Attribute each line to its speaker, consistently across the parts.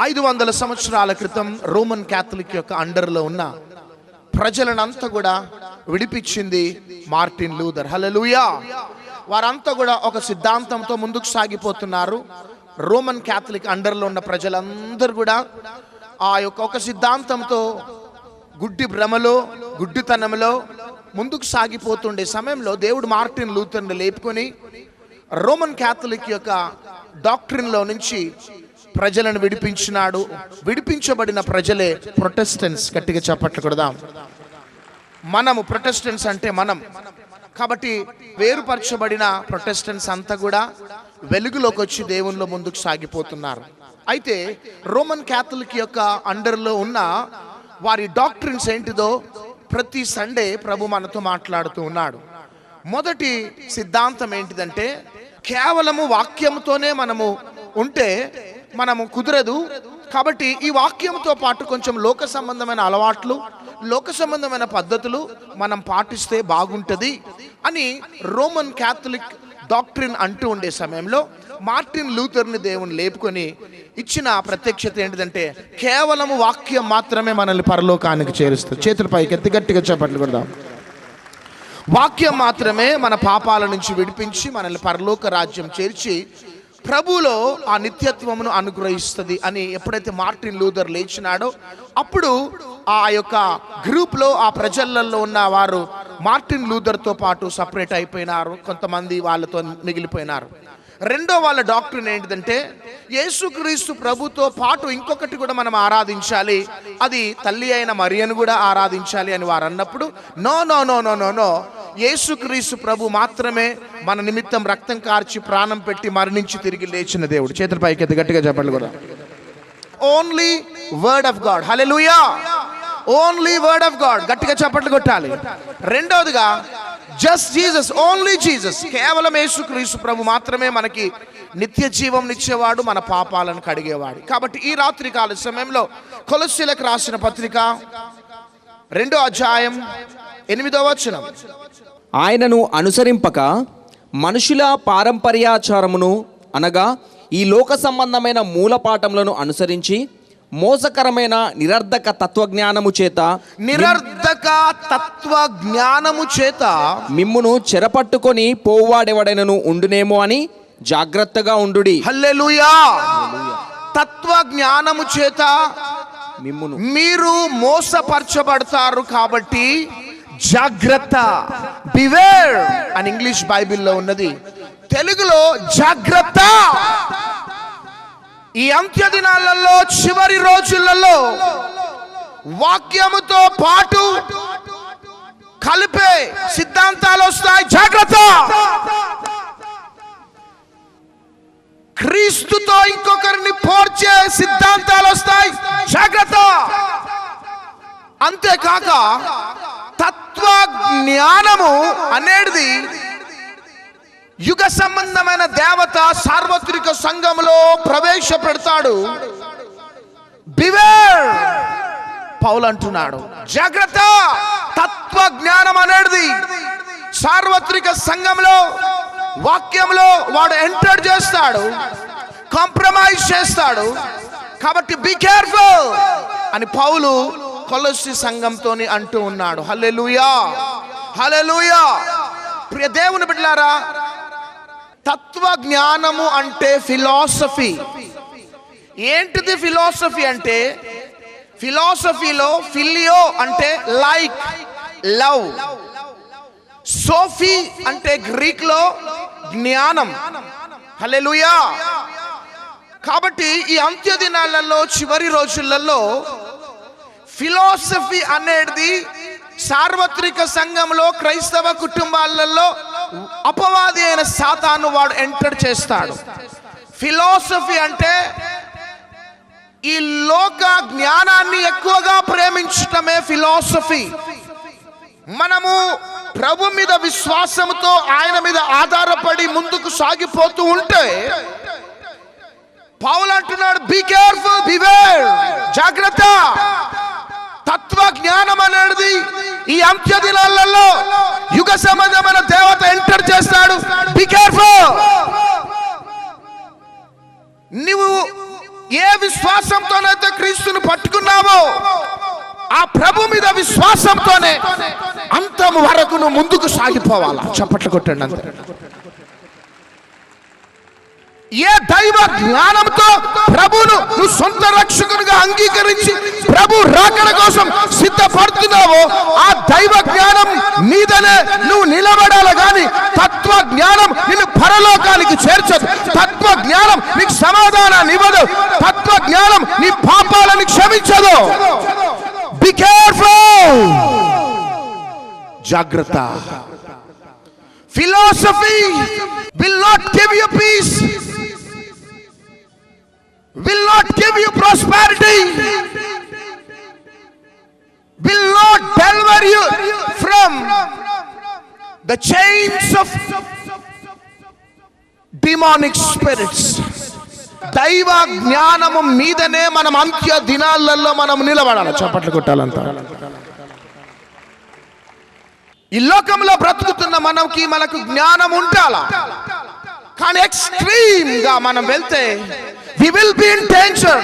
Speaker 1: 500 సంవత్సరాల క్రితం Roman Catholic యొక్క అండర్లో ఉన్న ప్రజలనంతా కూడా విడిపించింది మార్టిన్ లూథర్. హల్లెలూయా. వారంతా కూడా ఒక సిద్ధాంతంతో ముందుకు సాగిపోతున్నారు. రోమన్ క్యాథలిక్ అండర్లో ఉన్న ప్రజలందరూ కూడా ఆ యొక్క ఒక సిద్ధాంతంతో గుడ్డి భ్రమలో గుడ్డితనంలో ముందుకు సాగిపోతుండే సమయంలో దేవుడు మార్టిన్ లూథర్ని లేపుకొని రోమన్ క్యాథలిక్ యొక్క డాక్ట్రిన్లో నుంచి ప్రజలను విడిపించినాడు. విడిపించబడిన ప్రజలే ప్రొటెస్టెంట్స్. గట్టిగా చప్పట్లు కొడదాం. మనము ప్రొటెస్టెంట్స్ అంటే మనం కాబట్టి వేరుపరచబడిన ప్రొటెస్టెంట్స్ అంతా కూడా వెలుగులోకి వచ్చి దేవునిలో ముందుకు సాగిపోతున్నారు. అయితే రోమన్ క్యాథలిక్ యొక్క అండర్లో ఉన్న వారి డాక్ట్రిన్స్ ఏంటిదో ప్రతి సండే ప్రభు మనతో మాట్లాడుతూ ఉన్నాడు. మొదటి సిద్ధాంతం ఏంటిదంటే కేవలము వాక్యంతోనే మనము ఉంటే మనము కుదరదు. కాబట్టి ఈ వాక్యంతో పాటు కొంచెం లోక సంబంధమైన అలవాట్లు, లోక సంబంధమైన పద్ధతులు మనం పాటిస్తే బాగుంటుంది అని రోమన్ క్యాథలిక్ డాక్ట్రిన్ అంటూ ఉండే సమయంలో మార్టిన్ లూథర్ని దేవుని లేపుకొని ఇచ్చిన ప్రత్యక్షత ఏంటిదంటే కేవలము వాక్యం మాత్రమే మనల్ని పరలోకానికి చేరుస్తుంది. చేతుల పైకి ఎత్తి గట్టిగా చప్పట్లు కొడదాం. వాక్యం మాత్రమే మన పాపాల నుంచి విడిపించి మనల్ని పరలోక రాజ్యం చేర్చి ప్రభువులో ఆ నిత్యత్వమును అనుగ్రహిస్తుంది అని ఎప్పుడైతే మార్టిన్ లూథర్ లేచినాడో అప్పుడు ఆ యొక్క గ్రూప్లో ఆ ప్రజలలో ఉన్న వారు మార్టిన్ లూథర్తో పాటు సపరేట్ అయిపోయినారు. కొంతమంది వాళ్ళతో మిగిలిపోయినారు. రెండో వాళ్ళ డాక్ట్రిన్ ఏంటిదంటే యేసుక్రీస్తు ప్రభుతో పాటు ఇంకొకటి కూడా మనం ఆరాధించాలి, అది తల్లి అయిన మరియను కూడా ఆరాధించాలి అని వారు అన్నప్పుడు no no no no no no Yesukristu ప్రభు మాత్రమే మన నిమిత్తం రక్తం కార్చి ప్రాణం పెట్టి మరణించి తిరిగి లేచిన దేవుడు. చేతుల పైకి ఎత్తి గట్టిగా చెప్పండి కూడా. Only word of God. Hallelujah. Only word of God. గట్టిగా చప్పట్లు కొట్టాలి. రెండవదిగా జస్ట్ జీసస్, ఓన్లీ జీసస్, కేవలం యేసుక్రీస్తు ప్రభు మాత్రమే మనకి నిత్య జీవం ఇచ్చేవాడు, మన పాపాలను కడిగేవాడు. కాబట్టి ఈ రాత్రి కాల సమయంలో కొలస్సీలకు రాసిన పత్రిక 2వ అధ్యాయం 8వ వచనం,
Speaker 2: ఆయనను అనుసరింపక మనుషుల పారంపర్యాచారమును అనగా ఈ లోక సంబంధమైన మూలపాఠములను అనుసరించి మోసకరమైన నిరర్ధక తత్వజ్ఞానము చేత మిమ్మును చెరపట్టుకొని పోవాడెవడైనను ఉండునేమో అని జాగ్రత్తగా ఉండుడి.
Speaker 1: హల్లెలూయా. తత్వజ్ఞానము చేత
Speaker 2: మిమ్మును
Speaker 1: మీరు మోసపరచబడతారు కాబట్టి జాగ్రత్త. బివేర్ అని ఇంగ్లీష్ బైబిల్లో ఉన్నది, తెలుగులో జాగ్రత్త. ఈ అంత్య దినాలలో చివరి రోజులలో వాక్యముతో పాటు కలిపే సిద్ధాంతాలు వస్తాయి. జాగ్రత్త. క్రీస్తుతో ఇంకొకరిని పోర్చే సిద్ధాంతాలు వస్తాయి. జాగ్రత్త. అంతేకాక తత్వ జ్ఞానము అనేది యుగ సంబంధమైన దేవత సార్వత్రిక సంఘంలో ప్రవేశపెడతాడు. బివేర్. పౌలు అంటున్నాడు జాగ్రత్త. తత్వ జ్ఞానం అనేది సార్వత్రిక సంఘంలో వాక్యంలో వాడు ఎంటర్ చేస్తాడు, కాంప్రమైజ్ చేస్తాడు. కాబట్టి బీ కేర్ఫుల్ అని పౌలు కొలస్సీ సంఘంతోని అంటూ ఉన్నాడు. హల్లెలూయా. హల్లెలూయా. ప్రియ దేవుని బిడ్డలారా, తత్వ జ్ఞానము అంటే ఫిలాసఫీ. ఏంటిది ఫిలాసఫీ అంటే? ఫిలాసఫీలో ఫిలియో అంటే లైక్, లవ్. సోఫీ అంటే గ్రీక్ లో జ్ఞానం. హల్లెలూయా. కాబట్టి ఈ అంత్య దినాలలో చివరి రోజులలో ఫిలాసఫీ అనేది సార్వత్రిక సంఘంలో క్రైస్తవ కుటుంబాలలో అపవాది అయిన సాతాను వాడు ఎంటర్ చేస్తాడు. ఫిలాసఫీ అంటే ఈ లోక జ్ఞానాన్ని ఎక్కువగా ప్రేమించటమే ఫిలాసఫీ. మనము ప్రభు మీద విశ్వాసంతో ఆయన మీద ఆధారపడి ముందుకు సాగిపోతూ ఉంటే పౌలు అంటున్నాడు బీ కేర్ఫుల్, బివేర్, జాగ్రత్త. తత్వ జ్ఞానం అనేది ఈ అంత్య దినాలలో యుగ సంబంధమైన దేవత ఎంటర్ చేస్తాడు. Be careful. నువ్వు ఏ విశ్వాసంతోనైతే క్రీస్తును పట్టుకున్నావో ఆ ప్రభు మీద విశ్వాసంతోనే అంతం వరకు నువ్వు ముందుకు సాగిపోవాలా. చప్పట్లు కొట్టండి అంతే. ఏ దైవ జ్ఞానంతో ప్రభువును నువ్వు సొంత రక్షకునిగా అంగీకరించి ప్రభు రాకడ కోసం సిద్ధపడుతున్నావో ఆ దైవ జ్ఞానం మీదనే నువ్వు నిలబడాలి. కానీ తత్వ జ్ఞానం నిన్ను పరలోకానికి చేర్చదు. తత్వ జ్ఞానం నీకు సమాధానాన్ని ఇవ్వదు. తత్వ జ్ఞానం నీ పాపాలను క్షమించదు. బి కేర్ఫుల్, జాగ్రత్త. Philosophy will not give you peace, will not give you prosperity, will not deliver you from the chains of demonic spirits. దైవ జ్ఞానము మీదనే మనం అంత్య దినాలలో మనం నిలబడాలి. చప్పట్లు కొట్టాలంట. ఈ లోకంలో బ్రతుకుతున్న మనకు జ్ఞానం ఉండాలా. కానీ ఎక్స్ట్రీమ్ గా మనం వెళ్తే we will be in danger.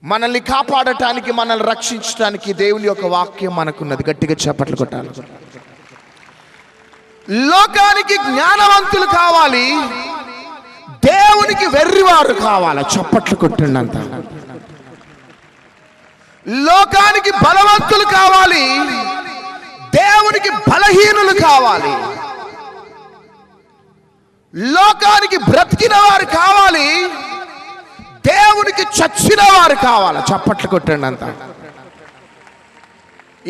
Speaker 1: మనల్ని కాపాడటానికి, మనల్ని రక్షించడానికి దేవుని యొక్క వాక్యం మనకున్నది. గట్టిగా చప్పట్లు కొట్టాలి. లోకానికి జ్ఞానవంతులు కావాలి, దేవునికి వెర్రివారు కావాలి. చప్పట్లు కొట్టండి అంత. లోకానికి బలవంతులు కావాలి, దేవునికి బలహీనులు కావాలి. లోకానికి బ్రతికిన వారు కావాలి, దేవునికి చచ్చిన వారు కావాలి. చప్పట్లు కొట్టండి అంత.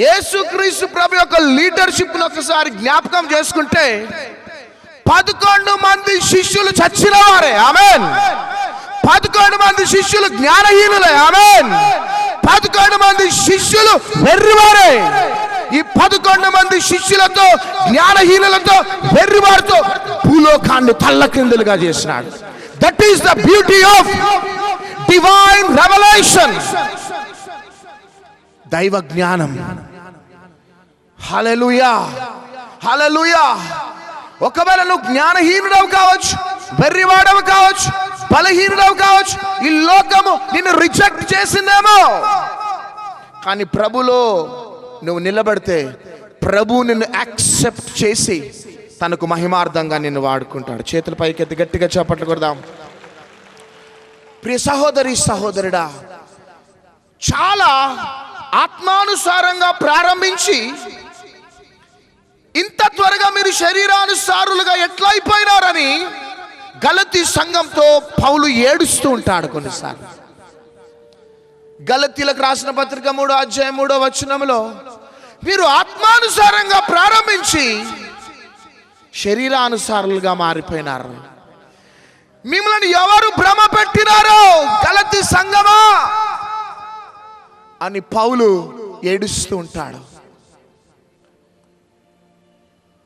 Speaker 1: యేసుక్రీస్తు ప్రభు యొక్క లీడర్షిప్ ఒకసారి జ్ఞాపకం చేసుకుంటే 11 మంది శిష్యులు చచ్చిన వారే. ఆమేన్. 11 మంది శిష్యులు జ్ఞానహీనులే. ఆమేన్. 11 మంది శిష్యులు వెర్రివారే. ఈ 11 మంది శిష్యులతో, జ్ఞానహీనులతో, వెర్రివారితో భూలోకాన్ని తల్లకిందులుగా చేసినాడు. That is the beauty of divine revolution. దైవ జ్ఞానం. హల్లెలూయా, హల్లెలూయా. ఒకవేళ నువ్వు జ్ఞానహీనుడవు కావచ్చు, వెర్రివాడవు కావచ్చు, బలహీనుడవు కావచ్చు, ఈ లోకము నిన్ను రిజెక్ట్ చేసిందేమో, కానీ ప్రభులో నువ్వు నిలబడితే ప్రభు నిన్ను యాక్సెప్ట్ చేసి తనకు మహిమార్థంగా నిన్ను వాడుకుంటాడు. చేతుల పైకెత్తి గట్టిగా చప్పట్లు కొడదాం. ప్రియ సహోదరి, సహోదరుడా, చాలా ఆత్మానుసారంగా ప్రారంభించి ఇంత త్వరగా మీరు శరీరానుసారులుగా ఎట్లా అయిపోయినారని గలతీ సంఘంతో పౌలు ఏడుస్తూ ఉంటాడు కొన్నిసార్లు. గలతీలకు రాసిన పత్రిక 3వ అధ్యాయం 3వ వచనంలో మీరు ఆత్మానుసారంగా ప్రారంభించి శరీరానుసారులుగా మారిపోయినారు. మిమ్మల్ని ఎవరు భ్రమ పెట్టినారో గలతీ సంఘమా అని పౌలు ఏడుస్తూ ఉంటాడు.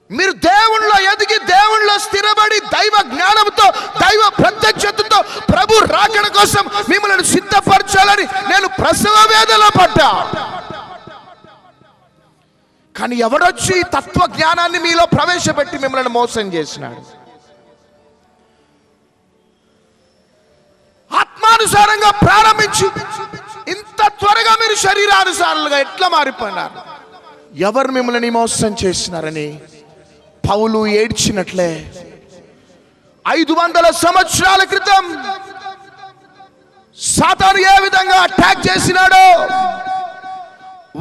Speaker 1: మీరు దేవుళ్ళో ఎదిగి, దేవుళ్ళో స్థిరపడి, దైవ జ్ఞానంతో, దైవ ప్రత్యక్షతతో ప్రభు రాకడ కోసం మిమ్మల్ని సిద్ధపరచాలని నేను ప్రసవ వేదన పడ్డా. కానీ ఎవడొచ్చి తత్వ జ్ఞానాన్ని మీలో ప్రవేశపెట్టి మిమ్మల్ని మోసం చేసినాడు? ఆత్మానుసారంగా ప్రారంభించి ఇంత త్వరగా మీరు శరీరానుసారులుగా ఎట్లా మారిపోయినారు? ఎవరు మిమ్మల్ని మోసం చేసినారని పౌలు ఏడ్చినట్లే 500 సంవత్సరాల క్రితం సాతాను ఏ విధంగా అటాక్ చేసినాడో,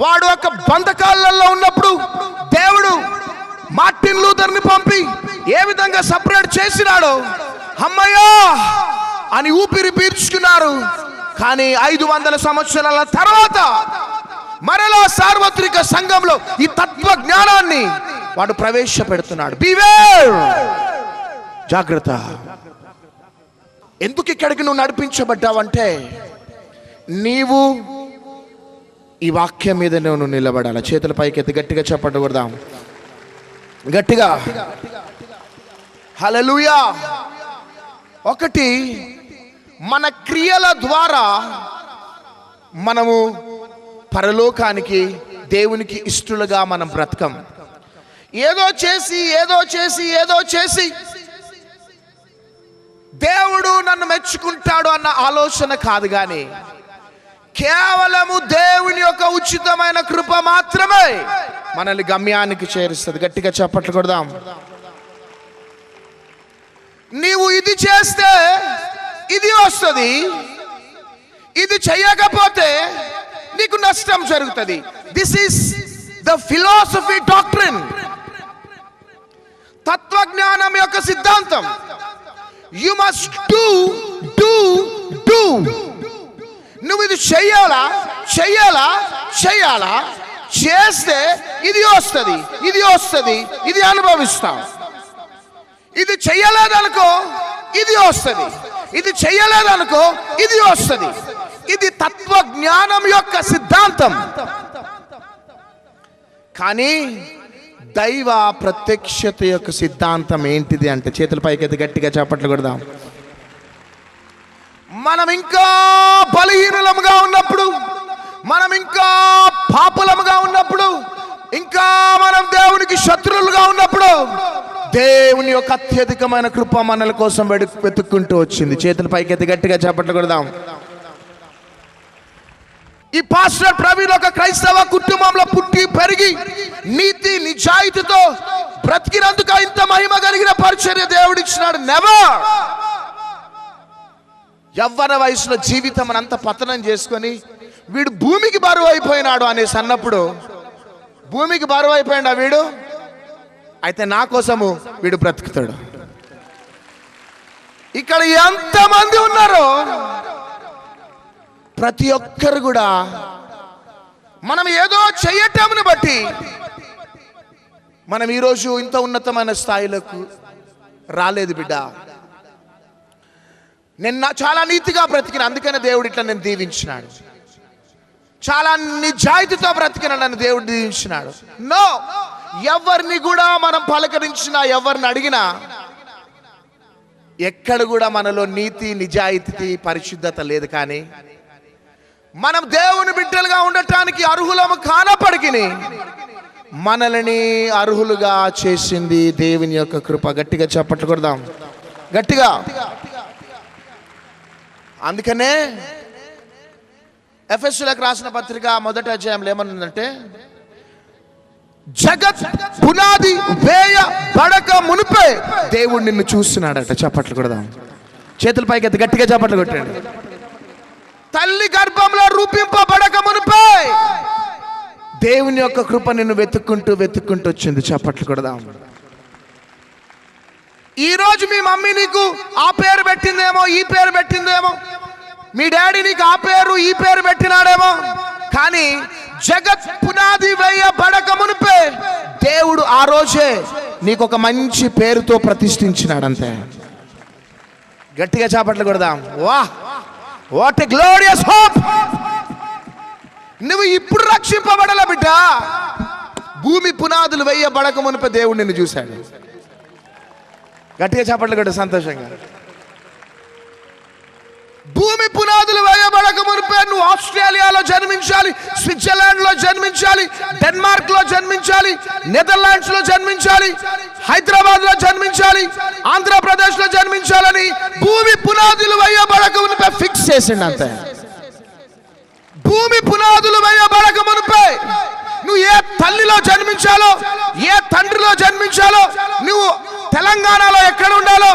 Speaker 1: వాడు ఒక బంధకాలలో ఉన్నప్పుడు దేవుడు మార్టిన్ లూథర్ని పంపి ఏ విధంగా సపరేట్ చేసినాడో, అమ్మయ్యా అని ఊపిరి పీల్చుకున్నారు. కానీ 500 సంవత్సరాల తర్వాత మరలా సార్వత్రిక సంఘంలో ఈ తత్వ జ్ఞానాన్ని వాడు ప్రవేశపెడుతున్నాడు. బివేర్, జాగ్రత్త. ఎందుకు ఇక్కడికి నువ్వు నడిపించబడ్డావంటే నీవు ఈ వాక్యం మీద నువ్వు నిలబడాలి. చేతుల పైకెత్తి గట్టిగా చెప్పకూడదాం, గట్టిగా హల్లెలూయా. ఒకటి, మన క్రియల ద్వారా మనము పరలోకానికి, దేవునికి ఇష్టలుగా మనం బ్రతకం. ఏదో చేసి దేవుడు నన్ను మెచ్చుకుంటాడు అన్న ఆలోచన కాదు, కానీ కేవలము దేవుని యొక్క ఉచితమైన కృప మాత్రమే మనల్ని గమ్యానికి చేరుస్తుంది. గట్టిగా చప్పట్లు కొడదాం. నీవు ఇది చేస్తే ఇది వస్తుంది, ఇది చేయకపోతే నీకు నష్టం జరుగుతుంది. This is the philosophy doctrine, తత్వజ్ఞానం యొక్క సిద్ధాంతం. You must do do do. నువ్వు ఇది చెయ్యాలా చెయ్యాలా చెయ్యాలా, చేస్తే ఇది వస్తుంది, ఇది వస్తుంది, ఇది అనుభవిస్తావు. ఇది చెయ్యలేదనుకో ఇది వస్తుంది, ఇది చెయ్యలేదనుకో ఇది వస్తుంది. ఇది తత్వజ్ఞానం యొక్క సిద్ధాంతం. కానీ దైవ ప్రత్యక్షత యొక్క సిద్ధాంతం ఏంటిది అంటే, చేతుల పైకి గట్టిగా చప్పట్లు కొడదాం. మనం ఇంకా బలహీనులముగా ఉన్నప్పుడు, మనం ఇంకా పాపులముగా ఉన్నప్పుడు, ఇంకా మనం దేవునికి శత్రువులుగా ఉన్నప్పుడు దేవుని యొక్క అత్యధికమైన కృప మనల కోసం వెతుక్కుంటూ వచ్చింది. చేతుల పైకి గట్టిగా చప్పట్లు కొడదాం. ఈ పాస్టర్ ప్రవీణ్ ఒక క్రైస్తవ కుటుంబంలో పుట్టి పెరిగి నీతి నిజాయితీతో బ్రతికినందుకు ఇంత మహిమ కలిగిన పరిచర్య దేవుడిచ్చినాడు. నెవర్. యవ్వన వయసులో జీవితం అంతా పతనం చేసుకొని వీడు భూమికి బరువు అయిపోయినాడు అనేసి అన్నప్పుడు, భూమికి బరువు అయిపోయినా వీడు, అయితే నా కోసము వీడు బ్రతుకుతాడు. ఇక్కడ ఎంతమంది ఉన్నారో ప్రతి ఒక్కరు కూడా మనం ఏదో చెయ్యటంని బట్టి మనం ఈరోజు ఇంత ఉన్నతమైన స్థాయిలకు రాలేదు బిడ్డ. నేను చాలా నీతిగా బ్రతికిన, అందుకనే దేవుడు ఇట్లా నేను దీవించినాడు. చాలా నిజాయితీతో బ్రతికిన నన్ను దేవుడు దీవించినాడు. నో, ఎవరిని కూడా మనం పలకరించినా, ఎవరిని అడిగినా ఎక్కడ కూడా మనలో నీతి నిజాయితీ పరిశుద్ధత లేదు. కానీ మనం దేవుని బిడ్డలుగా ఉండటానికి అర్హులము కానప్పటికీ మనల్ని అర్హులుగా చేసింది దేవుని యొక్క కృప. గట్టిగా చప్పట్లు కొడదాం, గట్టిగా. అందుకనే ఎఫెసీయులకు రాసిన పత్రిక 1వ అధ్యాయంలో ఏమనుందంటే, జగత్ పునాది వేయబడక మునిపే దేవుడు నిన్ను చూస్తున్నాడట. చప్పట్లు కొడదాం. చేతుల పైకి గట్టిగా చప్పట్లు కొట్టండి. తల్లి గర్భంలో రూపింపబడక మునిపే దేవుని యొక్క కృప నిన్ను వెతుక్కుంటూ వచ్చింది. చప్పట్లు కొడదాం. ఈరోజు మీ మమ్మీ నీకు ఆ పేరు పెట్టిందేమో, ఈ పేరు పెట్టిందేమో, మీ డాడీ నీకు ఆ పేరు ఈ పేరు పెట్టినాడేమో, కానీ జగత్ పునాది వేయబడక మునిపే దేవుడు ఆ రోజే నీకు ఒక మంచి పేరుతో ప్రతిష్ఠించినాడంతే. గట్టిగా చప్పట్లు కొడదాం. వాహ్, వాట్ ఎ గ్లోరియస్ హోప్. నువ్వు ఇప్పుడు రక్షింపబడల బిడ్డ, భూమి పునాదులు వేయబడక మునిపే దేవుడు నిన్ను చూశాడు. గట్టిగా చప్పట్లు కొట్టు సంతోషంగా. భూమి పునాదులు వేయబడక మునిపే నువ్వు ఆస్ట్రేలియాలో జన్మించాలి, స్విట్జర్లాండ్ లో జన్మించాలి, డెన్మార్క్ లో జన్మించాలి, నెదర్లాండ్స్ లో జన్మించాలి, హైదరాబాద్ లో జన్మించాలి, ఆంధ్రప్రదేశ్ లో జన్మించాలని భూమి పునాదులు వేయబడక మునిపే ఫిక్స్ చేసిండు అంతే. భూమి పునాదులు వేయబడక మునిపే నువ్వు ఏ తల్లిలో జన్మించాలో, ఏ తండ్రిలో జన్మించాలో, నువ్వు తెలంగాణలో ఎక్కడ ఉండాలో,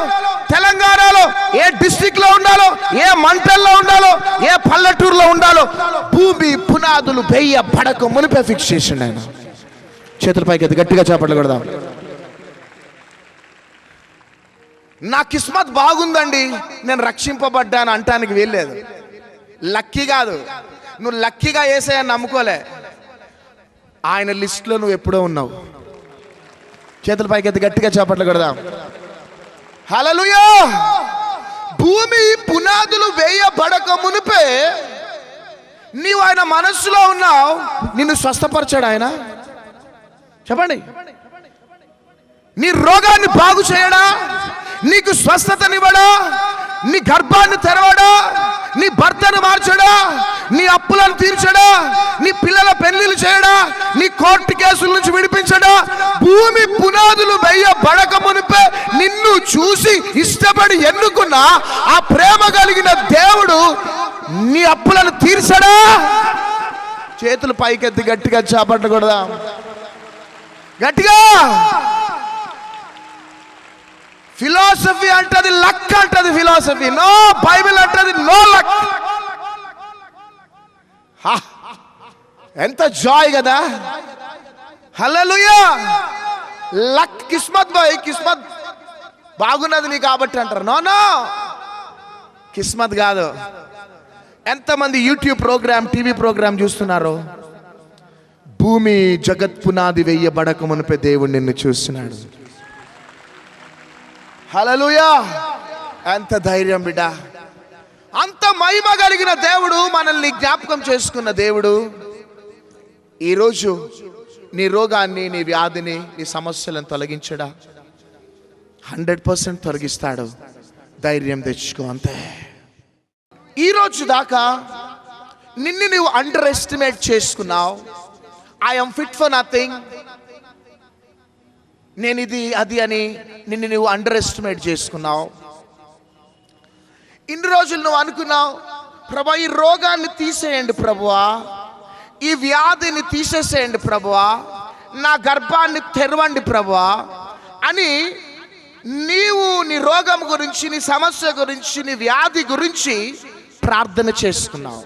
Speaker 1: తెలంగాణలో ఏ డిస్ట్రిక్ట్ లో ఉండాలో, ఏ మంటల్లో ఉండాలో, ఏ పల్లెటూరులో ఉండాలో, భూమి పునాదులు వేయబడక మునిపే ఫిక్స్ చేసిండు ఆయన. చేతుల పైకి గట్టిగా చప్పట్లు కొడదాం. నా కిస్మత్ బాగుందండి, నేను రక్షింపబడ్డాను అంటానికి వీల్లేదు. లక్కీ కాదు, నువ్వు లక్కీగా యేసయ్యని నమ్ముకోలే, ఆయన లిస్ట్లో నువ్వు ఎప్పుడో ఉన్నావు. చేతుల పైకి గట్టిగా చప్పట్లు కొడదాం. హల్లెలూయా. భూమి పునాదులు వేయబడక మునిపే నీవు ఆయన మనస్సులో ఉన్నావు. నిన్ను స్వస్థపరిచాడు ఆయన. చెప్పండి, నీ రోగాన్ని బాగు చేయడా, నీకు స్వస్థతనివ్వడా, నీ గర్భాన్ని తెరవడా, నీ భర్తను మార్చడా, నీ అప్పులను తీర్చడా, నీ పిల్లల పెళ్లిళ్ళు చేయడా, నీ కోర్టు కేసుల నుంచి విడిపించడా, భూమి పునాదులు వేయబడక మునిపే నిన్ను చూసి ఇష్టపడి ఎన్నుకున్న ఆ ప్రేమ కలిగిన దేవుడు నీ అప్పులను తీర్చడా? చేతులు పైకెత్తి గట్టిగా చేపట్టకూడదా? గట్టిగా. ఫిలాసఫీ అంటది లక్ అంటది, ఫిలాసఫీ నో, బైబిల్ అంటది నో లక్. ఎంత జాయ్ కదా. హల్లెలూయా. లక్ కిస్మత్ బాయ్, కిస్మత్ బాగున్నది నీ కాబట్టి అంటారు. నో నో, కిస్మత్ కాదు. ఎంతమంది యూట్యూబ్ ప్రోగ్రామ్, టీవీ ప్రోగ్రామ్ చూస్తున్నారు? భూమి జగత్ పునాది వేయబడక మునిపే దేవుడు నిన్ను చూస్తున్నాడు. హల్లెలూయా. ఎంత ధైర్యం బిడ్డ. అంత మహిమ కలిగిన దేవుడు, మనల్ని జ్ఞాపకం చేసుకున్న దేవుడు ఈరోజు నీ రోగాన్ని, నీ వ్యాధిని, నీ సమస్యలను తొలగించడా? 100% తొలగిస్తాడు. ధైర్యం తెచ్చుకో, అంతే. ఈరోజు దాకా నిన్ను నువ్వు అండర్ ఎస్టిమేట్ చేసుకున్నావు. ఐఎమ్ ఫిట్ ఫర్ నథింగ్, నేను ఇది అది అని నిన్ను నువ్వు అండర్ ఎస్టిమేట్ చేసుకున్నావు. ఇన్ని రోజులు నువ్వు అనుకున్నావు, ప్రభువా ఈ రోగాన్ని తీసేయండి ప్రభువా, ఈ వ్యాధిని తీసేసేయండి ప్రభువా, నా గర్భాన్ని తెరవండి ప్రభువా అని నీవు నీ రోగం గురించి, నీ సమస్య గురించి, నీ వ్యాధి గురించి ప్రార్థన చేసుకున్నావు.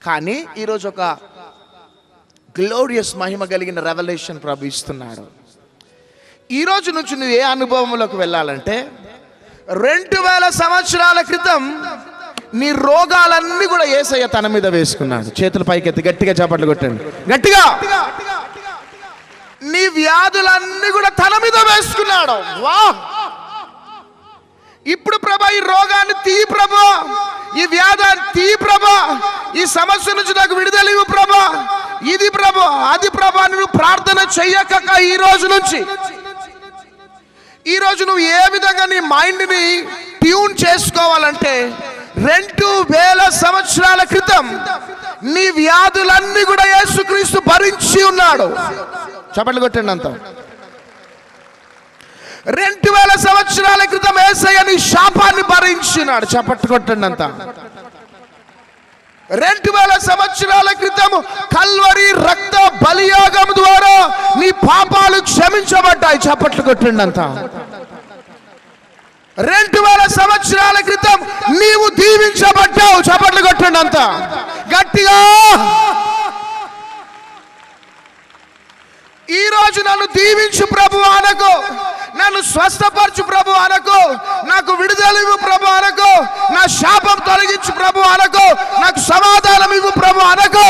Speaker 1: కానీ ఈరోజు ఒక గ్లోరియస్ మహిమ కలిగిన రెవల్యూషన్ ప్రభు ఇస్తున్నాడు. ఈ రోజు నుంచి నువ్వు ఏ అనుభవంలోకి వెళ్ళాలంటే, 2000 సంవత్సరాల క్రితం నీ రోగాలన్నీ కూడా యేసయ్య తన మీద వేసుకున్నాడు. చేతుల పైకెత్తి గట్టిగా చప్పట్లు కొట్టండి, గట్టిగా. నీ వ్యాధులన్నీ కూడా తన మీద వేసుకున్నాడు. వా, ఇప్పుడు ప్రభా ఈ రోగాన్ని తీ ప్రభా, ఈ వ్యాధాన్ని తీ ప్రభా, ఈ సమస్య నుంచి నాకు విడుదల ఇవ్వు ప్రభా, ఇది ప్రభా అది ప్రభా. నువ్వు ప్రార్థన చెయ్యక ఈ రోజు నుంచి, ఈ రోజు నువ్వు ఏ విధంగా నీ మైండ్ని ట్యూన్ చేసుకోవాలంటే, 2000 సంవత్సరాల క్రితం నీ వ్యాధులన్నీ కూడా యేసుక్రీస్తు భరించి ఉన్నాడు. చప్పట్లు కొట్టండి అంత. 2000 సంవత్సరాల క్రితం యేసయ్య నీ శాపాన్ని భరించినాడు. చప్పట్లు కొట్టండి అంత. 2000 సంవత్సరాల క్రితం కల్వరి రక్త బలియాగం ద్వారా నీ పాపాలు క్షమించబడ్డాయి. చప్పట్లు కొట్టండి అంత. 2000 సంవత్సరాల క్రితం నీవు దీవించబడ్డావు. చప్పట్లు కొట్టండి అంత గట్టిగా. ఈ రోజు నన్ను దీవించు ప్రభు అనకో, నన్ను స్వస్థపరచు ప్రభు అనకో, నాకు విడుదల ఇవ్వు ప్రభు అనకో, నా శాపం తొలగించు ప్రభు అనకో, నాకు సమాధానం ఇవ్వు ప్రభు అనకో.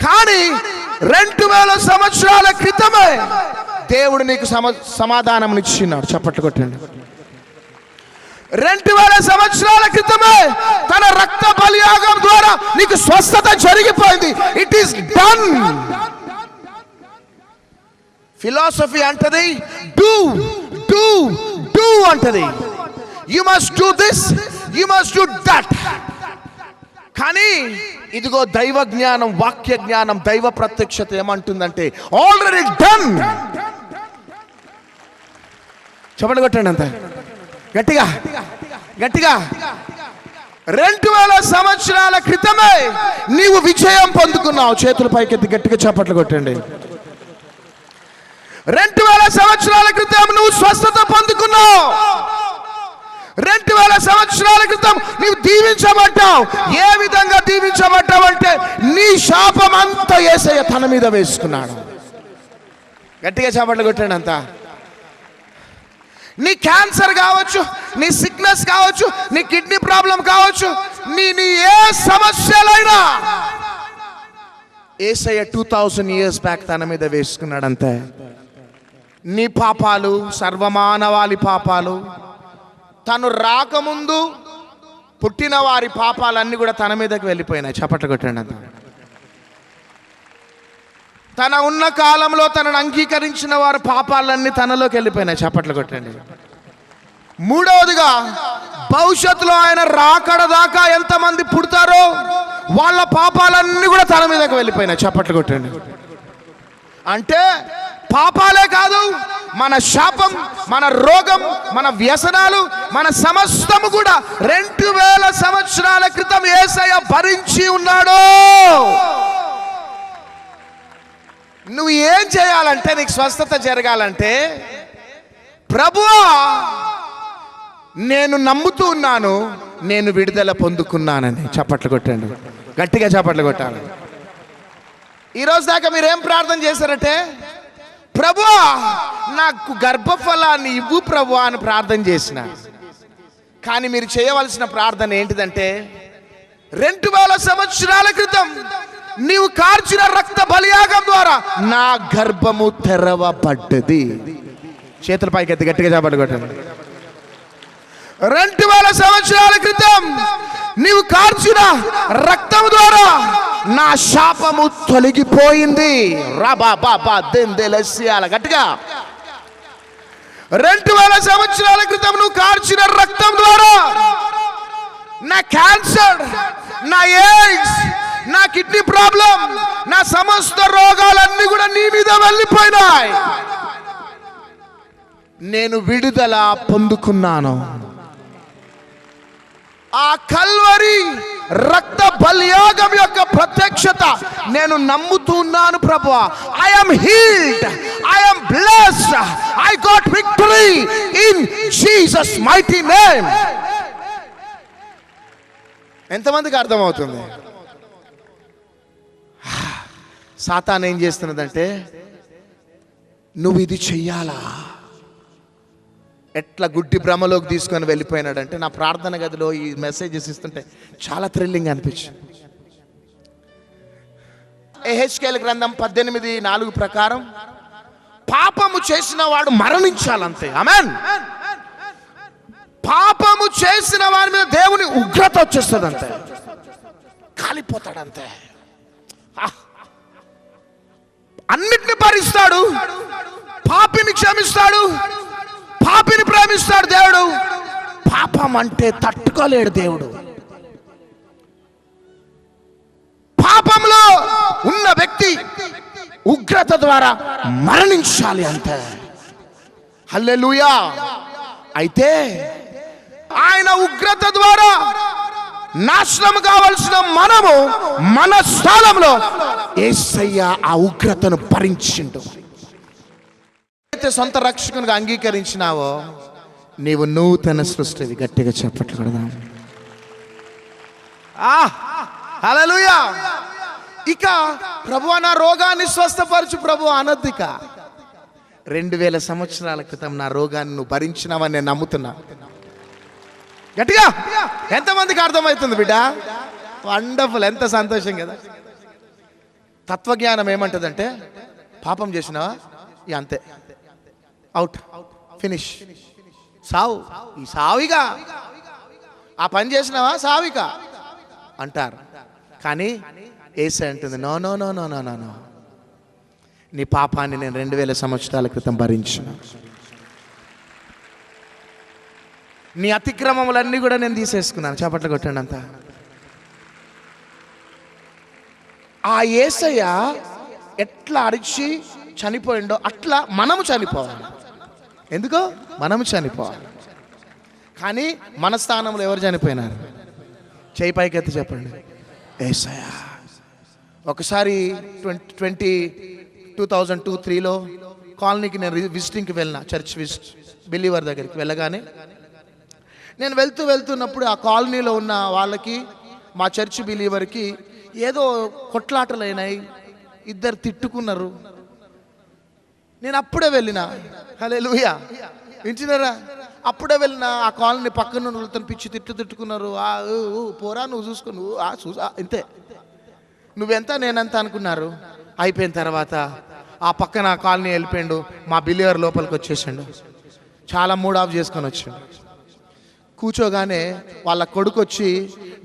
Speaker 1: కానీ 2000 సంవత్సరాల క్రితమే దేవుడు నీకు సమాధానం ఇచ్చినాడు. చప్పట్లు కొట్టండి. 2000 సంవత్సరాల క్రితమే తన రక్త బలియాగం ద్వారా నీకు స్వస్థత జరిగిపోయింది. It is done. ఫిలాసఫీ అంటది డూ డూ డూ అంటది. You must do this, you must do that. కానీ ఇదిగో దైవ జ్ఞానం, వాక్య జ్ఞానం, దైవ ప్రత్యక్షత ఏమంటుందంటే ఆల్రెడీ డన్. చెప్పండి కొట్టండి అంత గట్టిగా గట్టిగా. 2000 సంవత్సరాల క్రితమే నీవు విజయం పొందుకున్నావు. చేతుల పైకెత్తి గట్టిగా చప్పట్లు కొట్టండి. 2000 సంవత్సరాల క్రితం నువ్వు స్వస్థత పొందుకున్నావు. 2000 సంవత్సరాల క్రితం నీవు దీవించబడ్డావు. ఏ విధంగా దీవించబడ్డావు అంటే, నీ శాపం అంతా యేసయ్య తన మీద వేసుకున్నాడు. గట్టిగా చప్పట్లు కొట్టండి అంతా. నీ క్యాన్సర్ కావచ్చు, నీ సిక్నెస్ కావచ్చు, నీ కిడ్నీ ప్రాబ్లం కావచ్చు, నీ ఏ సమస్యలైనా యేసయ్య 2000 years బ్యాక్ తన మీద వేసుకున్నాడు. అంతే. నీ పాపాలు, సర్వమానవాళి పాపాలు, తను రాకముందు పుట్టిన వారి పాపాలన్నీ కూడా తన మీదకి వెళ్ళిపోయినాయి. చప్పట్లు కొట్టండి అంత. తన ఉన్న కాలంలో తనను అంగీకరించిన వారి పాపాలన్నీ తనలోకి వెళ్ళిపోయినాయి. చప్పట్లు కొట్టండి. మూడవదిగా, భవిష్యత్తులో ఆయన రాకడ దాకా ఎంతమంది పుడతారో వాళ్ళ పాపాలన్నీ కూడా తన మీదకి వెళ్ళిపోయినాయి. చప్పట్లు కొట్టండి. అంటే పాపాలే కాదు, మన శాపం, మన రోగం, మన వ్యసనాలు, మన సమస్తము కూడా 2000 సంవత్సరాల క్రితం యేసయ్య భరించి ఉన్నాడు. నువ్వు ఏం చేయాలంటే, నీకు స్వస్థత జరగాలంటే, ప్రభువా నేను నమ్ముతూ ఉన్నాను, నేను విడుదల పొందుకున్నానని చప్పట్లు కొట్టండి. గట్టిగా చప్పట్లు కొట్టాలి. ఈరోజు దాకా మీరేం ప్రార్థన చేశారంటే, ప్రభువా నాకు గర్భఫలాన్ని ఇవ్వు ప్రభువా అని ప్రార్థన చేసిన. కానీ మీరు చేయవలసిన ప్రార్థన ఏంటిదంటే, 2000 సంవత్సరాల క్రితం నీవు కార్చిన రక్త బలియాగం ద్వారా నా గర్భము తెరవబడ్డది. చేతుల పైకి ఎత్తి గట్టిగా చప్పట్లు కొట్టండి. 2000 సంవత్సరాల క్రితం నీవు కార్చిన రక్తం ద్వారా నా శాపము తొలగిపోయింది. గట్టిగా 2000 సంవత్సరాల క్రితం నువ్వు కార్చిన రక్తం ద్వారా నా క్యాన్సర్, నా ఎయిడ్స్, నా కిడ్నీ ప్రాబ్లం, నా సమస్త రోగాలన్నీ కూడా నీ మీద వెళ్ళిపోయినాయి. నేను విడుదల పొందుకున్నాను. ఆ కల్వరి రక్త బలియాగం యొక్క ప్రత్యక్షత నేను నమ్ముతున్నాను ప్రభువా. I am healed, I am blessed, I got victory in Jesus mighty name. ఎంతమందికి అర్థమవుతుంది? సాతాన్ ఏం చేస్తున్నదంటే, నువ్వు ఇది చెయ్యాలా, ఎట్లా గుడ్డి భ్రమలోకి తీసుకొని వెళ్ళిపోయినాడంటే, నా ప్రార్థన గదిలో ఈ మెసేజెస్ ఇస్తుంటే చాలా థ్రిల్లింగ్ అనిపించింది. యెహెజ్కేలు గ్రంథం 18:4 ప్రకారం పాపము చేసిన వాడు మరణించాలంతే. ఆమేన్. పాపము చేసిన వారి మీద దేవుని ఉగ్రత వచ్చేస్తుందంతే, కాలిపోతాడంతే. అన్నిటిని భరిస్తాడు, పాపిని క్షమిస్తాడు, పాపిని ప్రేమిస్తాడు దేవుడు. పాపం అంటే తట్టుకోలేడు దేవుడు. పాపంలో ఉన్న వ్యక్తి ఉగ్రత ద్వారా మరణించాలి అంతే. హల్లెలూయా. అయితే ఆయన ఉగ్రత ద్వారా నాశనం కావలసిన మనము మన స్థలంలో యేసయ్య ఆ ఉగ్రతను భరించిండు. అయితే సొంత రక్షకునిగా అంగీకరించినావో నీవు నూతన సృష్టివి. గట్టిగా చెప్పట్లు కొడదాం. హల్లెలూయా. ఇక ప్రభువా నా రోగాన్ని స్వస్థపరచు ప్రభువా అనొద్దిక. 2000 సంవత్సరాల క్రితం నా రోగాన్ని నువ్వు భరించినావని నేను నమ్ముతున్నా. గట్టిగా ఎంతమందికి అర్థమవుతుంది బిడ్డ? వండర్ఫుల్, ఎంత సంతోషం కదా. తత్వజ్ఞానం ఏమంటదంటే, పాపం చేసినావా ఇక అంతే, అవుట్, ఫినిష్, సావు, ఈ సావిగా. ఆ పని చేసినావా సావిగా అంటారు. కానీ యేసయ్య అంటుంది, no no no no no no no, నీ పాపాన్ని నేను 2000 సంవత్సరాల క్రితం భరించిన. నీ అతిక్రమములన్నీ కూడా నేను తీసేసుకున్నాను. చప్పట్లు కొట్టండి అంతా. ఆ యేసయ్య ఎట్లా అరిచి చనిపోయిండో అట్లా మనము చనిపోవాలి. ఎందుకో మనము చనిపోవాలి. కానీ మన స్థానంలో ఎవరు చనిపోయినారు? చేయి పైకెత్తి చెప్పండి. యేసయ్య. ఒకసారి 2002-03లో కాలనీకి నేను విజిటింగ్కి వెళ్ళిన, చర్చ్ విజిట్, బిలీవర్ దగ్గరికి వెళ్ళగానే నేను వెళ్తున్నప్పుడు ఆ కాలనీలో ఉన్న వాళ్ళకి, మా చర్చ్ బిలీవర్కి ఏదో కొట్లాటలు అయినాయి, ఇద్దరు తిట్టుకున్నారు. నేను అప్పుడే వెళ్ళిన. హల్లెలూయా, వింటున్నారా? అప్పుడే వెళ్ళిన ఆ కాలనీ పక్కన వాళ్ళతో పిచ్చి తిట్టుకున్నారు. పోరా నువ్వు చూసుకో, నువ్వు ఇంతే, నువ్వెంత నేనంత అనుకున్నారు. అయిపోయిన తర్వాత ఆ పక్కన కాలనీ వెళ్ళిపోయిండు. మా బిలియర్ లోపలికి వచ్చేసాడు. చాలా మూడ్ ఆఫ్ చేసుకొని వచ్చాడు. కూర్చోగానే వాళ్ళ కొడుకు వచ్చి,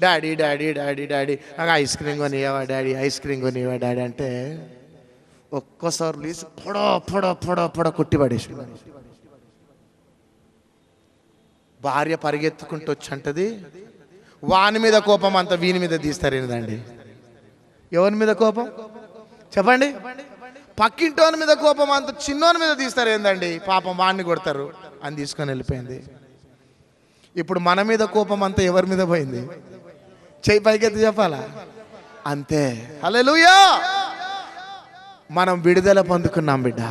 Speaker 1: డాడీ డాడీ డాడీ డాడీ నాకు ఐస్ క్రీమ్ కొనివా డాడీ, ఐస్ క్రీమ్ కొనివా డాడీ అంటే ఒక్కోసారి లేసి పొడో పొడో పొడో పొడో కొట్టి పడేసి. భార్య పరిగెత్తుకుంటూ వచ్చి అంటది, వాని మీద కోపం అంతా వీని మీద తీస్తారేందండి. ఎవరి మీద కోపం చెప్పండి? పక్కింటోని మీద కోపం అంత చిన్నోని మీద తీస్తారు ఏందండి, పాపం వాడిని కొడతారు అని తీసుకొని వెళ్ళిపోయింది. ఇప్పుడు మన మీద కోపం అంతా ఎవరి మీద పోయింది? చెయ్యి పైకెత్తి చెప్పాలా? అంతే. హల్లెలూయా. మనం విడుదల పొందుకున్నాం బిడ్డ.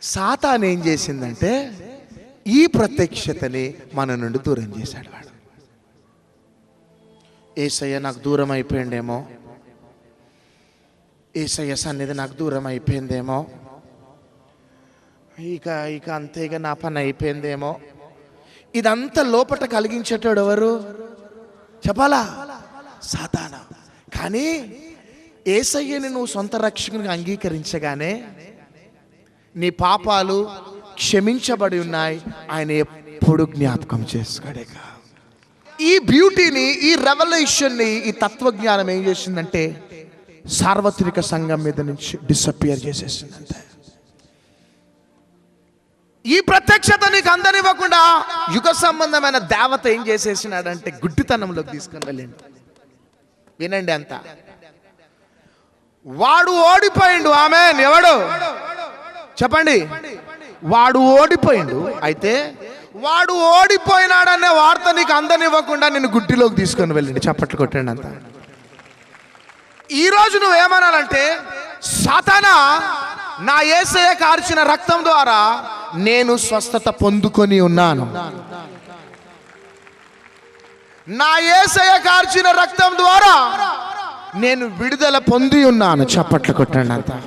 Speaker 1: సాతాను ఏం చేసిందంటే ఈ ప్రత్యక్షతని మన నుండి దూరం చేశాడు. వాడు యేసయ్య నాకు దూరం అయిపోయిందేమో, యేసయ్య సన్నిధి నాకు దూరం అయిపోయిందేమో, ఇక అంతే, ఇక నా పని అయిపోయిందేమో. ఇదంతా లోపట కలిగించేటోడు ఎవరు చెప్పాలా? సాతాను. కానీ యేసయ్యని నువ్వు సొంత రక్షకునిగా అంగీకరించగానే నీ పాపాలు క్షమించబడి ఉన్నాయి. ఆయన ఎప్పుడు జ్ఞాపకం చేసుకోడేగా. ఈ బ్యూటీని, ఈ రెవల్యూషన్ని, ఈ తత్వజ్ఞానం ఏం చేసిందంటే సార్వత్రిక సంఘం మీద నుంచి డిసప్పియర్ చేసేసిందంటే. ఈ ప్రత్యక్షత నీకు అందనివ్వకుండా యుగ సంబంధమైన దేవత ఏం చేసేసినాడంటే గుడ్డితనంలోకి తీసుకొని వెళ్ళండి. వినండి అంతా. వాడు ఓడిపోయిండు. ఆమేన్. ఎవడు చెప్పండి? వాడు ఓడిపోయిండు. అయితే వాడు ఓడిపోయినాడనే వార్త నీకు అందనివ్వకుండా నేను గుడ్డిలోకి తీసుకొని వెళ్ళండి. చప్పట్లు కొట్టండి అంతా. ఈరోజు నువ్వేమనాలంటే, సాతానా, నా యేసయ్య కార్చిన రక్తం ద్వారా నేను స్వస్థత పొందుకొని ఉన్నాను. నా యేసయ్య కార్చిన రక్తం ద్వారా నేను విడుదల పొంది ఉన్నాను. చప్పట్లు కొట్టండి అంతా.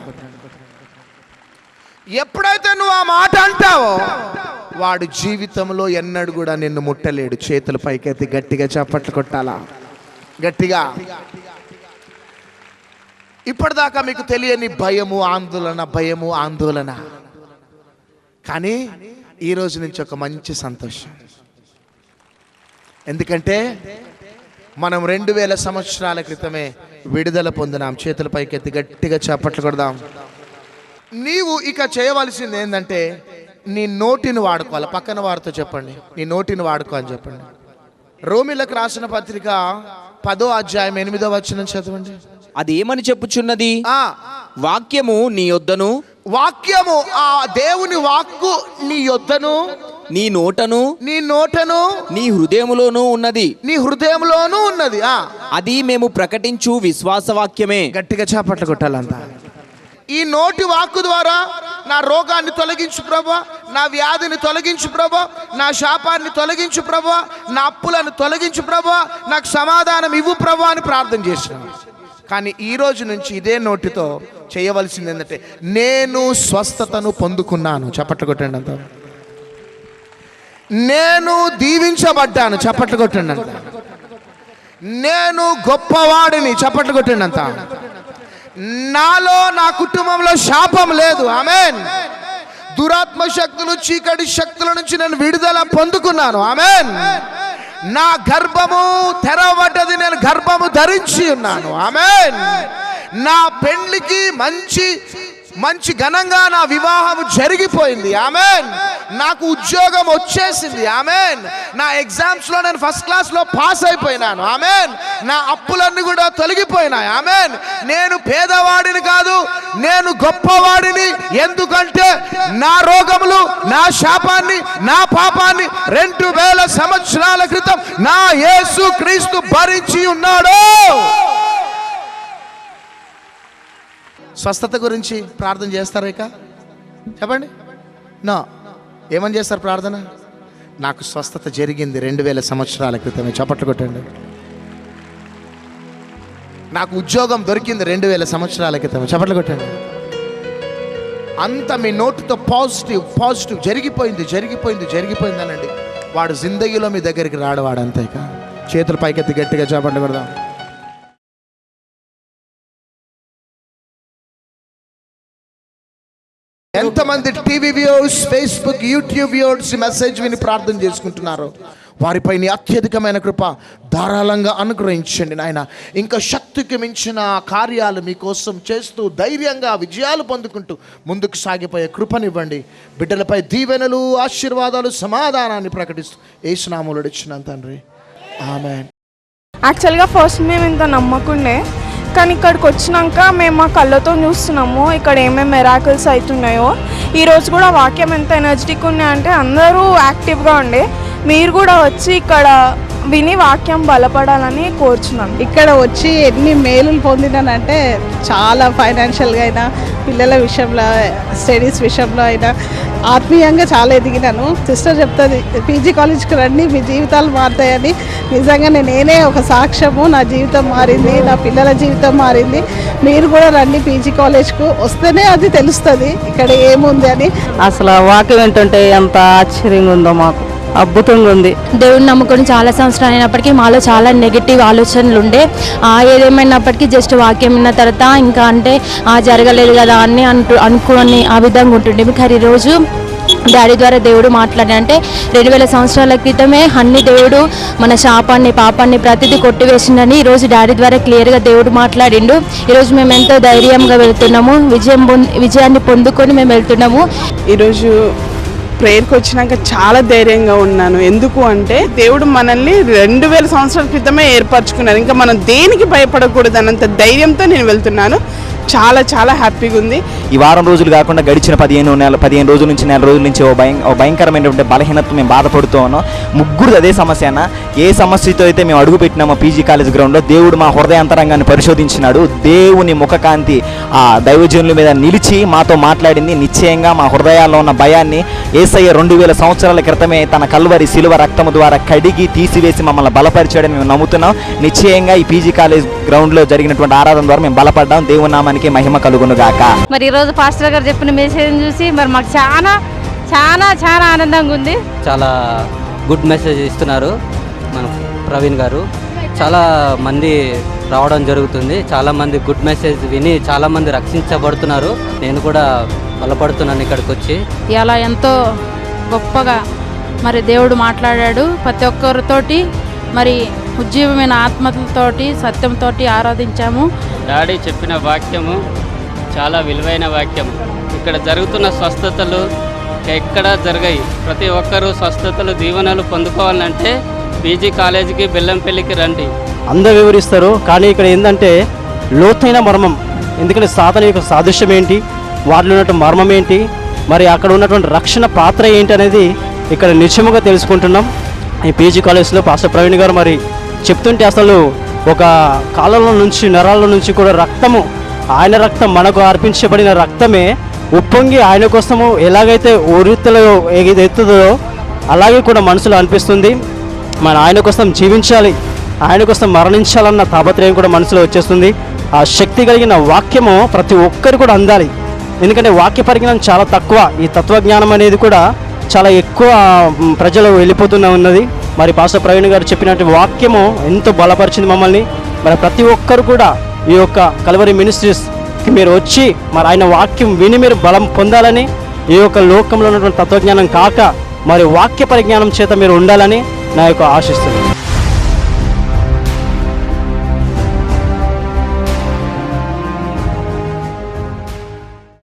Speaker 1: ఎప్పుడైతే నువ్వు ఆ మాట అంటావో వాడు జీవితంలో ఎన్నడూ కూడా నిన్ను ముట్టలేడు. చేతులు పైకెత్తి గట్టిగా చప్పట్లు కొట్టాలా? గట్టిగా. ఇప్పటిదాకా మీకు తెలియని భయము ఆందోళన, కానీ ఈ రోజు నుంచి ఒక మంచి సంతోషం. ఎందుకంటే మనం 2000 సంవత్సరాల క్రితమే విడుదల పొందినాం. చేతుల పైకెత్తి గట్టిగా చప్పట్లు కొడదాం. నీవు ఇక చేయవలసింది ఏంటంటే నీ నోటిని వాడుకోవాలి. పక్కన వారితో చెప్పండి, నీ నోటిని వాడుకో అని చెప్పండి. రోమీలకు రాసిన పత్రిక 10వ అధ్యాయం 8వ వచనం చదవండి.
Speaker 2: అది ఏమని చెప్పుచున్నది? వాక్యము నీ యొద్దను,
Speaker 1: వాక్యము ఆ దేవుని వాక్కు నీ యొద్దను,
Speaker 2: నీ నోటను
Speaker 1: నీ
Speaker 2: హృదయములోనూ ఉన్నది. అది మేము ప్రకటించు విశ్వాస వాక్యమే.
Speaker 1: గట్టిగా చప్పట్లు కొట్టాలంతా. ఈ నోటి వాక్కు ద్వారా నా రోగాన్ని తొలగించు ప్రభువా, నా వ్యాధిని తొలగించు ప్రభువా, నా శాపాన్ని తొలగించు ప్రభువా, నా అప్పులను తొలగించు ప్రభువా, నాకు సమాధానం ఇవ్వు ప్రభువా అని ప్రార్థన చేసినాను. కానీ ఈ రోజు నుంచి ఇదే నోటితో చేయవలసింది ఏంటంటే, నేను స్వస్థతను పొందుకున్నాను. చప్పట్లు కొట్టండి అంత. నేను దీవించబడ్డాను. చప్పట్లు కొట్టండి అంత. నేను గొప్పవాడిని. చప్పట్లు కొట్టండి అంత. నాలో, నా కుటుంబంలో శాపం లేదు. ఆమేన్. దురాత్మ శక్తులు, చీకటి శక్తుల నుంచి నేను విడుదల పొందుకున్నాను. ఆమేన్. నా గర్భము తెరవబడ్డది, నేను గర్భము ధరించి ఉన్నాను. ఆమేన్. నా పెండ్లికి మంచి ఘనంగా నా వివాహం జరిగిపోయింది. ఆమేన్. నాకు ఉద్యోగం వచ్చేసింది. ఆమేన్. నా ఎగ్జామ్స్ లో నేను ఫస్ట్ క్లాస్ లో పాస్ అయిపోయినాను. ఆమేన్. నా అప్పులన్నీ కూడా తొలగిపోయినాయి. ఆమేన్. నేను పేదవాడిని కాదు, నేను గొప్పవాడిని. ఎందుకంటే నా రోగములు, నా శాపాన్ని, నా పాపాన్ని 2000 సంవత్సరాల క్రితం నా యేసు క్రీస్తు భరించి ఉన్నాడు. స్వస్థత గురించి ప్రార్థన చేస్తారా? ఇక చెప్పండి. నా ఏమని చేస్తారు ప్రార్థన? నాకు స్వస్థత జరిగింది 2000 సంవత్సరాల క్రితమే. చప్పట్లు కొట్టండి. నాకు ఉద్యోగం దొరికింది 2000 సంవత్సరాల క్రితమే. చప్పట్లు కొట్టండి. అంత మీ నోటితో పాజిటివ్ జరిగిపోయింది అనండి. వాడు జిందగీలో మీ దగ్గరికి రాడు. వాడంతా ఇక చేతులు పైకెత్తి గట్టిగా చప్పట్లు కొడదాం. ఎంతమంది TV viewers, Facebook, YouTube viewers message విని ప్రార్థన చేసుకుంటున్నారు. వారిపై నీ అత్యధికమైన కృప ధారాళంగా అనుగ్రహించండి నాయన. ఇంకా శక్తికి మించిన కార్యాలు మీకోసం చేస్తూ ధైర్యంగా విజయాలు పొందుకుంటూ ముందుకు సాగిపోయే కృపనివ్వండి. బిడ్డలపై దీవెనలు, ఆశీర్వాదాలు, సమాధానాన్ని ప్రకటిస్తూ యేసు నామములో అడుగుచున్నాను తండ్రి. ఆమేన్.
Speaker 3: యాక్చువల్గా ఫస్ట్ మేము ఇంత నమ్మకుండే, కానీ ఇక్కడికి వచ్చినాక మేము మా కళ్ళతో చూస్తున్నాము ఇక్కడ ఏమేమి మెరాకిల్స్ అవుతున్నాయో. ఈరోజు కూడా వాక్యం ఎంత ఎనర్జెటిక్ ఉన్నాయంటే అందరూ యాక్టివ్గా ఉండే. మీరు కూడా వచ్చి ఇక్కడ విని వాక్యం బలపడాలని కోరుచున్నాను.
Speaker 4: ఇక్కడ వచ్చి ఎన్ని మేలులు పొందినానంటే చాలా ఫైనాన్షియల్గా అయినా, పిల్లల విషయంలో, స్టడీస్ విషయంలో అయినా ఆత్మీయంగా చాలా ఎదిగినాను. సిస్టర్ చెప్తుంది పీజీ కాలేజ్కి రండి మీ జీవితాలు మారుతాయని. నిజంగా నేనే ఒక సాక్ష్యము. నా జీవితం మారింది, నా పిల్లల జీవితం మారింది. మీరు కూడా రండి పీజీ కాలేజ్కు, వస్తేనే అది తెలుస్తుంది ఇక్కడ ఏముంది అని.
Speaker 5: అసలు వాక్యం ఏంటంటే ఎంత ఆశ్చర్యంగా ఉందో, మాకు అద్భుతంగా ఉంది.
Speaker 6: దేవుడిని నమ్ముకొని చాలా సంవత్సరాలు అయినప్పటికీ మాలో చాలా నెగిటివ్ ఆలోచనలు ఉండే. ఏదేమైనప్పటికీ జస్ట్ వాక్యం విన్న తర్వాత ఇంకా అంటే జరగలేదు కదా అని అనుకోని ఆ విధంగా ఉంటుండే. కానీ ఈరోజు డాడీ ద్వారా దేవుడు మాట్లాడంటే 2000 సంవత్సరాల క్రితమే అన్ని దేవుడు మన శాపాన్ని పాపాన్ని ప్రతిదీ కొట్టివేసిందని ఈరోజు డాడీ ద్వారా క్లియర్గా దేవుడు మాట్లాడిండు. ఈరోజు మేము ఎంతో ధైర్యంగా వెళ్తున్నాము, విజయాన్ని పొందుకొని మేము వెళ్తున్నాము.
Speaker 4: ఈరోజు ప్రేయర్కి వచ్చినాక చాలా ధైర్యంగా ఉన్నాను. ఎందుకు అంటే దేవుడు మనల్ని 2000 సంవత్సరాల క్రితమే ఏర్పరచుకున్నారు. ఇంకా మనం దేనికి భయపడకూడదు అన్నంత ధైర్యంతో నేను వెళ్తున్నాను. చాలా చాలా హ్యాపీగా ఉంది.
Speaker 7: ఈ వారం రోజులు కాకుండా గడిచిన 15 రోజుల నుంచి, నెల రోజుల నుంచి ఓ భయంకరమైనటువంటి బలహీనత మేము బాధపడుతూ ఉన్నాం. ముగ్గురు అదే సమస్య అన్న. ఏ సమస్యతో అయితే మేము అడుగు పెట్టినామో పీజీ కాలేజ్ గ్రౌండ్లో దేవుడు మా హృదయాంతరంగాన్ని పరిశోధించినాడు. దేవుని ముఖకాంతి ఆ దైవజనుల మీద నిలిచి మాతో మాట్లాడింది. నిశ్చయంగా మా హృదయాల్లో ఉన్న భయాన్ని యేసయ్య 2000 సంవత్సరాల క్రితమే తన కల్వరి శిలువ రక్తము ద్వారా కడిగి తీసివేసి మమ్మల్ని బలపరిచాడని మేము నమ్ముతున్నాం. నిశ్చయంగా ఈ పీజీ కాలేజ్ గ్రౌండ్లో జరిగినటువంటి ఆరాధన ద్వారా మేము బలపడ్డాం. దేవుని నామానికి మహిమ కలుగును గాక.
Speaker 8: మరి ఈరోజు పాస్టర్ గారు చెప్పిన మెసేజ్ చూసి మరి మాకు చాలా చాలా చాలా ఆనందంగా ఉంది.
Speaker 9: చాలా గుడ్ మెసేజ్ ఇస్తున్నారు మన ప్రవీణ్ గారు. చాలా మంది రావడం జరుగుతుంది. చాలా మంది గుడ్ మెసేజ్ విని చాలా మంది రక్షించబడుతున్నారు. నేను కూడా బలపడుతున్నాను ఇక్కడికి వచ్చి.
Speaker 8: ఇలా ఎంతో గొప్పగా మరి దేవుడు మాట్లాడాడు. ప్రతి ఒక్కరితోటి మరి ఉజ్జీవమైన ఆత్మలతోటి సత్యంతో ఆరాధించాము.
Speaker 10: డాడీ చెప్పిన వాక్యము చాలా విలువైన వాక్యము. ఇక్కడ జరుగుతున్న స్వస్థతలు ఎక్కడా జరగాయి. ప్రతి ఒక్కరూ స్వస్థతలు దీవెనలు పొందుకోవాలంటే పీజీ కాలేజీకి బెల్లంపల్లికి రండి.
Speaker 9: అందరూ వివరిస్తారు, కానీ ఇక్కడ ఏంటంటే లోతైన మర్మం. ఎందుకంటే సాతాను యొక్క సాదృశ్యం ఏంటి, వారిలో ఉన్నటువంటి మర్మం ఏంటి, మరి అక్కడ ఉన్నటువంటి రక్షణ పాత్ర ఏంటి అనేది ఇక్కడ నిశ్చయముగా తెలుసుకుంటున్నాం. ఈ పీజీ కాలేజ్లో పాస్టర్ ప్రవీణ్ గారు మరి చెప్తుంటే అసలు ఒక కాలంలో నుంచి నరాల నుంచి కూడా రక్తము, ఆయన రక్తం మనకు అర్పించబడిన రక్తమే ఉప్పొంగి ఆయన కోసము ఎలాగైతే ఉరితలో ఎత్తుదో అలాగే కూడా మనసులో అనిపిస్తుంది. మన ఆయన కోసం జీవించాలి, ఆయన కోసం మరణించాలన్న తాపత్రయం కూడా మనసులో వచ్చేస్తుంది. ఆ శక్తి కలిగిన వాక్యము ప్రతి ఒక్కరు కూడా అందాలి. ఎందుకంటే వాక్య పరిజ్ఞానం చాలా తక్కువ. ఈ తత్వజ్ఞానం అనేది కూడా చాలా ఎక్కువ ప్రజలు వెళ్ళిపోతున్న ఉన్నది. మరి పాస్టర్ ప్రవీణ్ గారు చెప్పినట్టు వాక్యము ఎంతో బలపరిచింది మమ్మల్ని. మరి ప్రతి ఒక్కరు కూడా ఈ యొక్క కల్వరి మినిస్ట్రీస్కి మీరు వచ్చి మరి ఆయన వాక్యం విని మీరు బలం పొందాలని, ఈ యొక్క లోకంలో ఉన్నటువంటి తత్వజ్ఞానం కాక మరి వాక్య పరిజ్ఞానం చేత మీరు ఉండాలని నా యొక్క ఆశిస్తుంది.